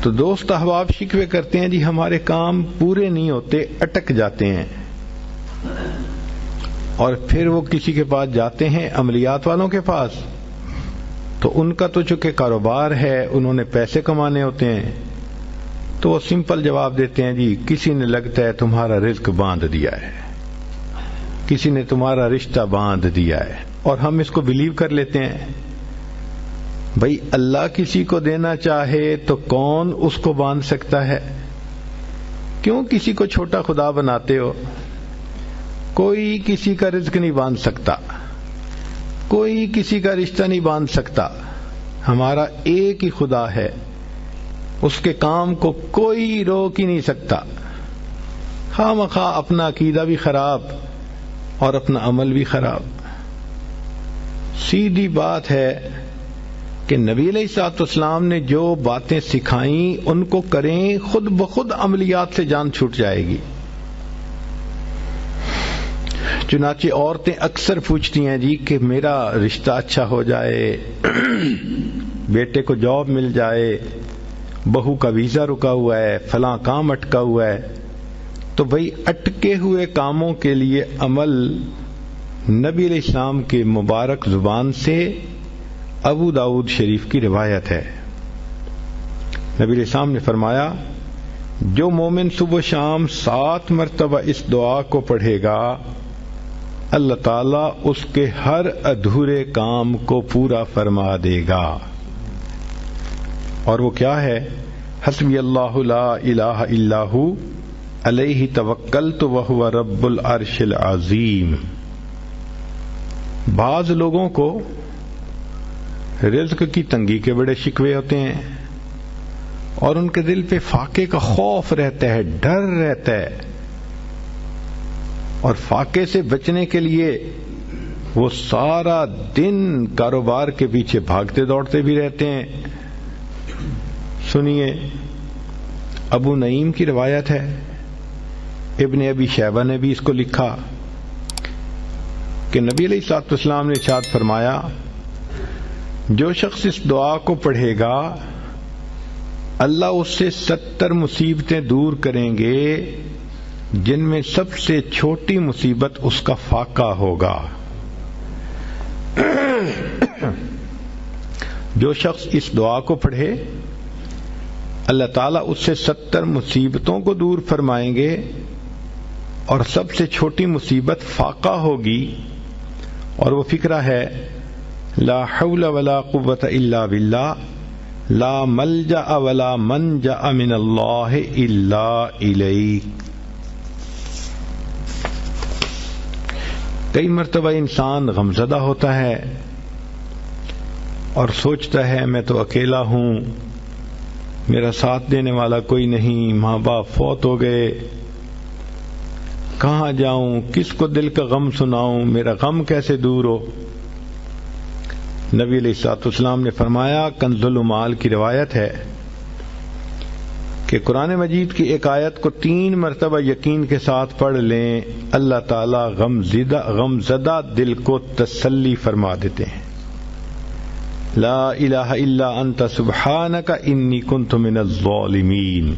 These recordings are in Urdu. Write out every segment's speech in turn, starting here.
تو دوست احباب شکوے کرتے ہیں جی ہمارے کام پورے نہیں ہوتے، اٹک جاتے ہیں، اور پھر وہ کسی کے پاس جاتے ہیں، عملیات والوں کے پاس، تو ان کا تو چونکہ کاروبار ہے، انہوں نے پیسے کمانے ہوتے ہیں، تو وہ سمپل جواب دیتے ہیں جی کسی نے لگتا ہے تمہارا رزق باندھ دیا ہے، کسی نے تمہارا رشتہ باندھ دیا ہے، اور ہم اس کو بلیو کر لیتے ہیں۔ بھئی اللہ کسی کو دینا چاہے تو کون اس کو باندھ سکتا ہے؟ کیوں کسی کو چھوٹا خدا بناتے ہو؟ کوئی کسی کا رزق نہیں باندھ سکتا، کوئی کسی کا رشتہ نہیں باندھ سکتا، ہمارا ایک ہی خدا ہے، اس کے کام کو کوئی روک ہی نہیں سکتا۔ خواہ مخواہ اپنا عقیدہ بھی خراب اور اپنا عمل بھی خراب۔ سیدھی بات ہے کہ نبی علیہ الصلوۃ والسلام نے جو باتیں سکھائیں ان کو کریں، خود بخود عملیات سے جان چھوٹ جائے گی۔ چنانچہ عورتیں اکثر پوچھتی ہیں جی کہ میرا رشتہ اچھا ہو جائے، بیٹے کو جاب مل جائے، بہو کا ویزا رکا ہوا ہے، فلاں کام اٹکا ہوا ہے۔ تو بھئی اٹکے ہوئے کاموں کے لیے عمل نبی علیہ السلام کے مبارک زبان سے ابو داؤد شریف کی روایت ہے۔ نبی علیہ السلام نے فرمایا جو مومن صبح شام 7 مرتبہ اس دعا کو پڑھے گا، اللہ تعالیٰ اس کے ہر ادھورے کام کو پورا فرما دے گا۔ اور وہ کیا ہے؟ حسبی اللہ لا الہ الا ہو علیہ توکلت وہو رب العرش العظیم۔ بعض لوگوں کو رزق کی تنگی کے بڑے شکوے ہوتے ہیں، اور ان کے دل پہ فاقے کا خوف رہتا ہے، ڈر رہتا ہے، اور فاقے سے بچنے کے لیے وہ سارا دن کاروبار کے پیچھے بھاگتے دوڑتے بھی رہتے ہیں۔ سنیے، ابو نعیم کی روایت ہے، ابن ابی شیبہ نے بھی اس کو لکھا کہ نبی علیہ الصلوۃ والسلام نے ارشاد فرمایا جو شخص اس دعا کو پڑھے گا اللہ اس سے 70 مصیبتیں دور کریں گے، جن میں سب سے چھوٹی مصیبت اس کا فاقہ ہوگا۔ جو شخص اس دعا کو پڑھے اللہ تعالیٰ اس سے 70 مصیبتوں کو دور فرمائیں گے، اور سب سے چھوٹی مصیبت فاقہ ہوگی، اور وہ فقرہ ہے لا حول ولا قوت الا باللہ لا ملجأ ولا منجأ من اللہ الا الیہ۔ کئی مرتبہ انسان غمزدہ ہوتا ہے اور سوچتا ہے میں تو اکیلا ہوں، میرا ساتھ دینے والا کوئی نہیں، ماں باپ فوت ہو گئے، کہاں جاؤں، کس کو دل کا غم سناؤں، میرا غم کیسے دور ہو۔ نبی علیہ الصلوۃ والسلام نے فرمایا، کنز المال کی روایت ہے کہ قرآن مجید کی ایک آیت کو 3 مرتبہ یقین کے ساتھ پڑھ لیں، اللہ تعالی غمزدہ دل کو تسلی فرما دیتے ہیں۔ لا الہ الا انت سبحانک انی کنت من الظالمین۔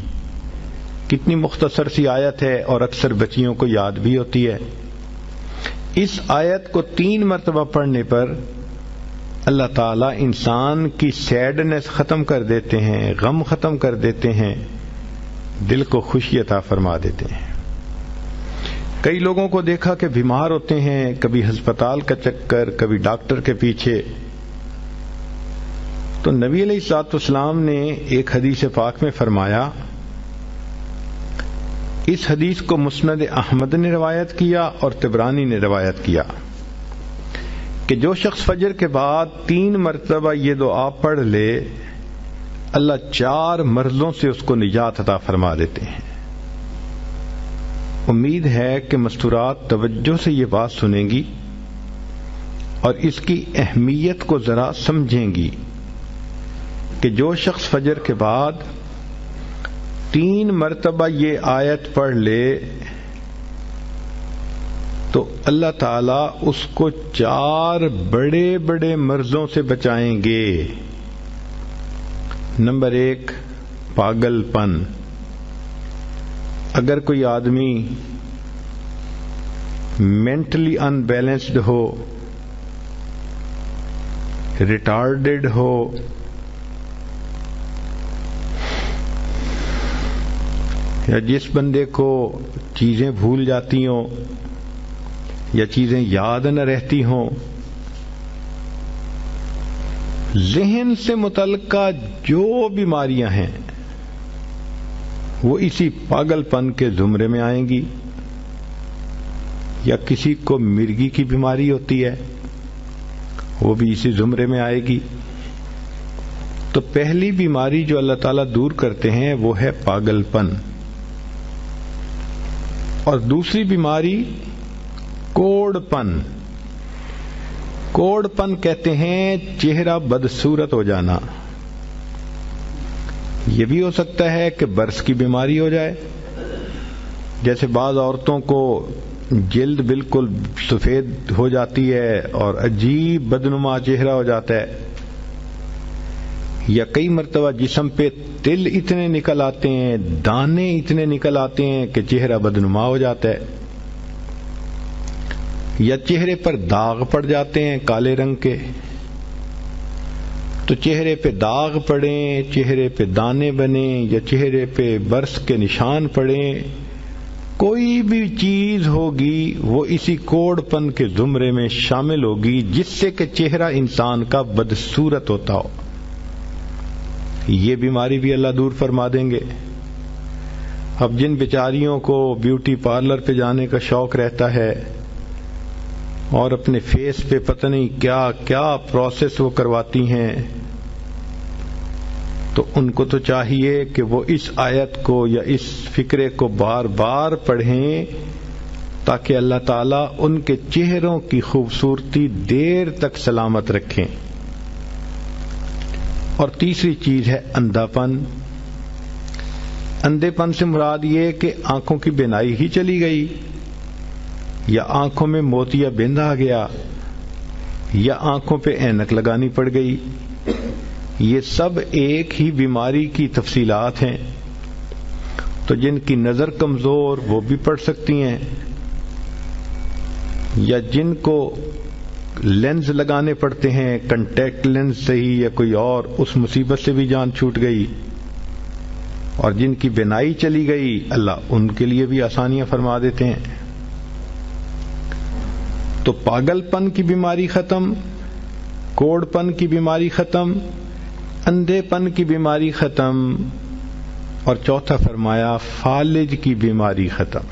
کتنی مختصر سی آیت ہے اور اکثر بچیوں کو یاد بھی ہوتی ہے۔ اس آیت کو 3 مرتبہ پڑھنے پر اللہ تعالیٰ انسان کی سیڈنس ختم کر دیتے ہیں، غم ختم کر دیتے ہیں، دل کو خوشی عطا فرما دیتے ہیں۔ کئی لوگوں کو دیکھا کہ بیمار ہوتے ہیں، کبھی ہسپتال کا چکر، کبھی ڈاکٹر کے پیچھے، تو نبی علیہ الصلوۃ والسلام نے ایک حدیث پاک میں فرمایا، اس حدیث کو مسند احمد نے روایت کیا اور طبرانی نے روایت کیا کہ جو شخص فجر کے بعد 3 مرتبہ یہ دعا پڑھ لے اللہ 4 مرضوں سے اس کو نجات عطا فرما دیتے ہیں۔ امید ہے کہ مستورات توجہ سے یہ بات سنیں گی اور اس کی اہمیت کو ذرا سمجھیں گی کہ جو شخص فجر کے بعد 3 مرتبہ یہ آیت پڑھ لے تو اللہ تعالیٰ اس کو 4 بڑے بڑے مرضوں سے بچائیں گے۔ نمبر 1، پاگل پن. اگر کوئی آدمی مینٹلی ان بیلنسڈ ہو، ریٹارڈڈ ہو، یا جس بندے کو چیزیں بھول جاتی ہوں یا چیزیں یاد نہ رہتی ہوں، ذہن سے متعلقہ جو بیماریاں ہیں وہ اسی پاگل پن کے زمرے میں آئیں گی. یا کسی کو مرگی کی بیماری ہوتی ہے، وہ بھی اسی زمرے میں آئے گی. تو پہلی بیماری جو اللہ تعالیٰ دور کرتے ہیں وہ ہے پاگل پن، اور دوسری بیماری کوڑ پن. کوڑ پن کہتے ہیں چہرہ بدصورت ہو جانا. یہ بھی ہو سکتا ہے کہ برس کی بیماری ہو جائے، جیسے بعض عورتوں کو جلد بالکل سفید ہو جاتی ہے اور عجیب بدنما چہرہ ہو جاتا ہے، یا کئی مرتبہ جسم پہ تل اتنے نکل آتے ہیں، دانے اتنے نکل آتے ہیں کہ چہرہ بدنما ہو جاتا ہے، یا چہرے پر داغ پڑ جاتے ہیں کالے رنگ کے. تو چہرے پہ داغ پڑیں، چہرے پہ دانے بنیں، یا چہرے پہ برس کے نشان پڑیں، کوئی بھی چیز ہوگی وہ اسی کوڑ پن کے زمرے میں شامل ہوگی جس سے کہ چہرہ انسان کا بدصورت ہوتا ہو. یہ بیماری بھی اللہ دور فرما دیں گے. اب جن بیچاریوں کو بیوٹی پارلر پہ جانے کا شوق رہتا ہے اور اپنے فیس پہ پتہ نہیں کیا کیا پروسیس وہ کرواتی ہیں، تو ان کو تو چاہیے کہ وہ اس آیت کو یا اس فکرے کو بار بار پڑھیں تاکہ اللہ تعالیٰ ان کے چہروں کی خوبصورتی دیر تک سلامت رکھیں. اور تیسری چیز ہے اندھا پن. اندھے پن سے مراد یہ کہ آنکھوں کی بینائی ہی چلی گئی، یا آنکھوں میں موتیا بند آ گیا، یا آنکھوں پہ اینک لگانی پڑ گئی. یہ سب ایک ہی بیماری کی تفصیلات ہیں. تو جن کی نظر کمزور وہ بھی پڑھ سکتی ہیں، یا جن کو لینز لگانے پڑتے ہیں، کنٹیکٹ لینز سے ہی یا کوئی اور، اس مصیبت سے بھی جان چھوٹ گئی. اور جن کی بینائی چلی گئی اللہ ان کے لیے بھی آسانیاں فرما دیتے ہیں. تو پاگل پن کی بیماری ختم، کوڑ پن کی بیماری ختم، اندھے پن کی بیماری ختم، اور چوتھا فرمایا فالج کی بیماری ختم.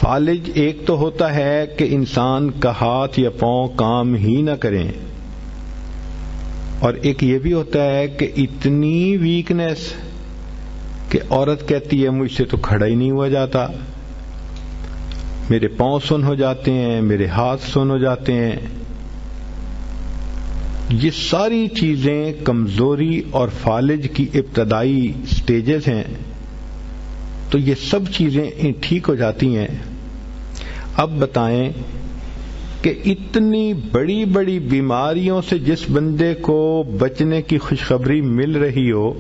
فالج ایک تو ہوتا ہے کہ انسان کا ہاتھ یا پاؤں کام ہی نہ کریں، اور ایک یہ بھی ہوتا ہے کہ اتنی ویکنیس کہ عورت کہتی ہے مجھ سے تو کھڑا ہی نہیں ہوا جاتا، میرے پاؤں سن ہو جاتے ہیں، میرے ہاتھ سن ہو جاتے ہیں. یہ ساری چیزیں کمزوری اور فالج کی ابتدائی سٹیجز ہیں. تو یہ سب چیزیں ٹھیک ہو جاتی ہیں. اب بتائیں کہ اتنی بڑی بڑی بیماریوں سے جس بندے کو بچنے کی خوشخبری مل رہی ہو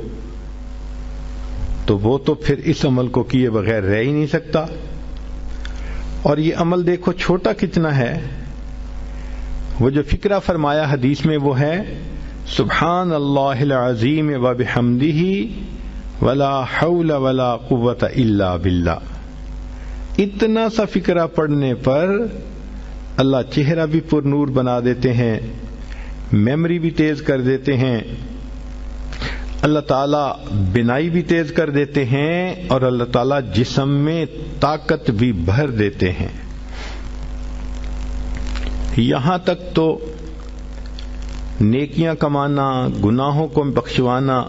تو وہ تو پھر اس عمل کو کیے بغیر رہ ہی نہیں سکتا. اور یہ عمل دیکھو چھوٹا کتنا ہے. وہ جو فکرہ فرمایا حدیث میں وہ ہے سبحان اللہ العظیم وبحمدہ ولا حول ولا قوت الا باللہ. اتنا سا فکرہ پڑھنے پر اللہ چہرہ بھی پر نور بنا دیتے ہیں، میموری بھی تیز کر دیتے ہیں، اللہ تعالیٰ بینائی بھی تیز کر دیتے ہیں، اور اللہ تعالیٰ جسم میں طاقت بھی بھر دیتے ہیں. یہاں تک تو نیکیاں کمانا، گناہوں کو بخشوانا،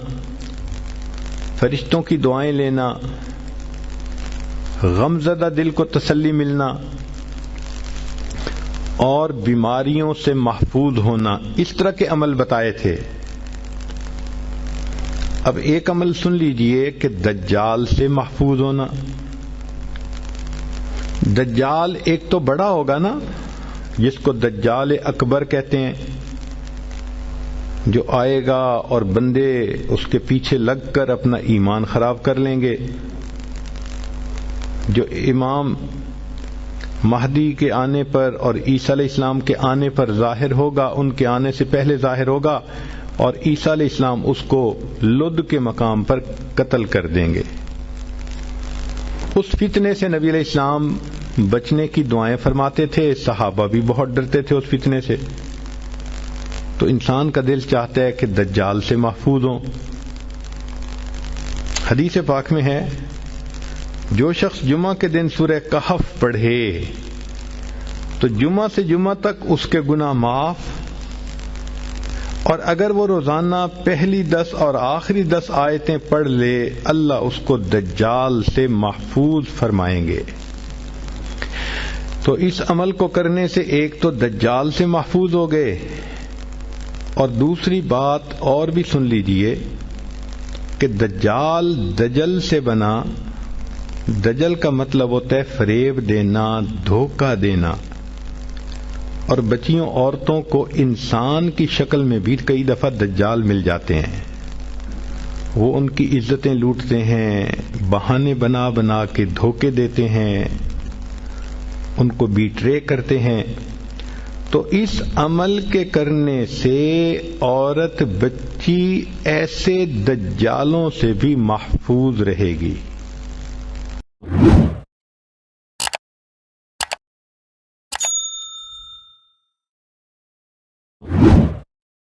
فرشتوں کی دعائیں لینا، غمزدہ دل کو تسلی ملنا، اور بیماریوں سے محفوظ ہونا، اس طرح کے عمل بتائے تھے. اب ایک عمل سن لیجئے کہ دجال سے محفوظ ہونا. دجال ایک تو بڑا ہوگا نا، جس کو دجال اکبر کہتے ہیں، جو آئے گا اور بندے اس کے پیچھے لگ کر اپنا ایمان خراب کر لیں گے، جو امام مہدی کے آنے پر اور عیسیٰ علیہ السلام کے آنے پر ظاہر ہوگا، ان کے آنے سے پہلے ظاہر ہوگا، اور عیسیٰ علیہ السلام اس کو لد کے مقام پر قتل کر دیں گے۔ اس فتنے سے نبی علیہ السلام بچنے کی دعائیں فرماتے تھے، صحابہ بھی بہت ڈرتے تھے اس فتنے سے۔ تو انسان کا دل چاہتا ہے کہ دجال سے محفوظ ہوں۔ حدیث پاک میں ہے، جو شخص جمعہ کے دن سورہ کہف پڑھے تو جمعہ سے جمعہ تک اس کے گناہ معاف، اور اگر وہ روزانہ پہلی 10 اور آخری 10 آیتیں پڑھ لے، اللہ اس کو دجال سے محفوظ فرمائیں گے۔ تو اس عمل کو کرنے سے ایک تو دجال سے محفوظ ہو گئے، اور دوسری بات اور بھی سن لیجئے کہ دجال دجل سے بنا۔ دجل کا مطلب ہوتا ہے فریب دینا، دھوکہ دینا، اور بچیوں عورتوں کو انسان کی شکل میں بھی کئی دفعہ دجال مل جاتے ہیں۔ وہ ان کی عزتیں لوٹتے ہیں، بہانے بنا بنا کے دھوکے دیتے ہیں، ان کو بیٹرے کرتے ہیں۔ تو اس عمل کے کرنے سے عورت بچی ایسے دجالوں سے بھی محفوظ رہے گی۔